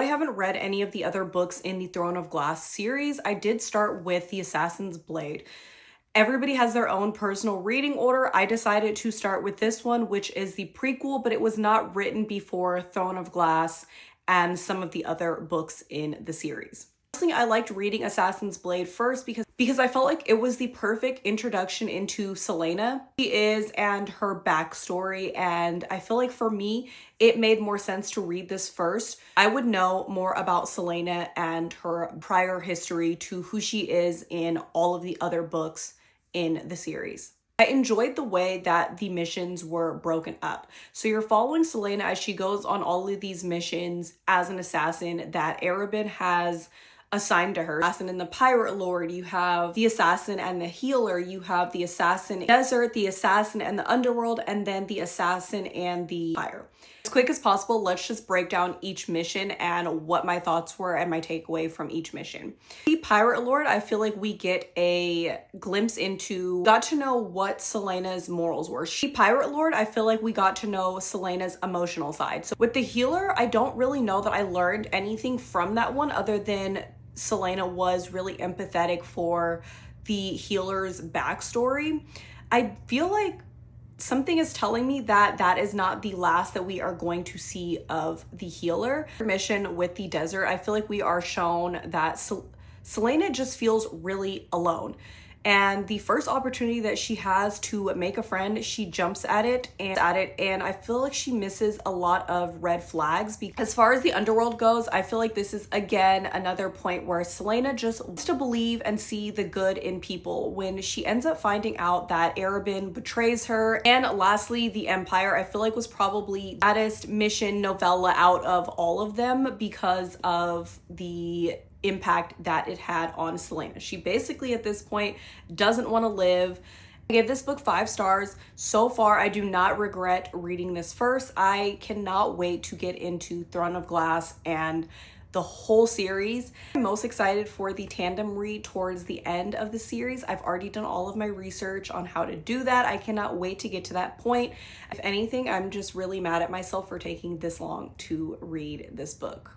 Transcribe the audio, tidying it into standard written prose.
I haven't read any of the other books in the Throne of Glass series. I did start with The Assassin's Blade. Everybody has their own personal reading order. I decided to start with this one, which is the prequel, but it was not written before Throne of Glass and some of the other books in the series. Personally, I liked reading Assassin's Blade first because I felt like it was the perfect introduction into Celaena. She is and her backstory, and I feel like for me, it made more sense to read this first. I would know more about Celaena and her prior history to who she is in all of the other books in the series. I enjoyed the way that the missions were broken up. So you're following Celaena as she goes on all of these missions as an assassin that Arobynn has assigned to her. Assassin and the Pirate Lord, you have the assassin and the healer, you have the assassin in the desert, the assassin and the underworld, and then the assassin and the fire. As quick as possible, let's just break down each mission and what my thoughts were and my takeaway from each mission. The Pirate Lord, I feel like we get a glimpse into, got to know what Celaena's morals were. The Pirate Lord, I feel like we got to know Celaena's emotional side. So with the healer, I don't really know that I learned anything from that one other than Celaena was really empathetic for the healer's backstory. I feel like something is telling me that that is not the last that we are going to see of the healer. Mission with the desert, I feel like we are shown that Celaena just feels really alone. And the first opportunity that she has to make a friend, she jumps at it, and I feel like she misses a lot of red flags. Because as far as the underworld goes, I feel like this is again another point where Celaena just wants to believe and see the good in people when she ends up finding out that Arobynn betrays her. And lastly, the Empire, I feel like was probably the saddest mission novella out of all of them because of the impact that it had on Celaena. She basically at this point doesn't want to live. I gave this book 5 stars. So far, I do not regret reading this first. I cannot wait to get into Throne of Glass and the whole series. I'm most excited for the tandem read towards the end of the series. I've already done all of my research on how to do that. I cannot wait to get to that point. If anything, I'm just really mad at myself for taking this long to read this book.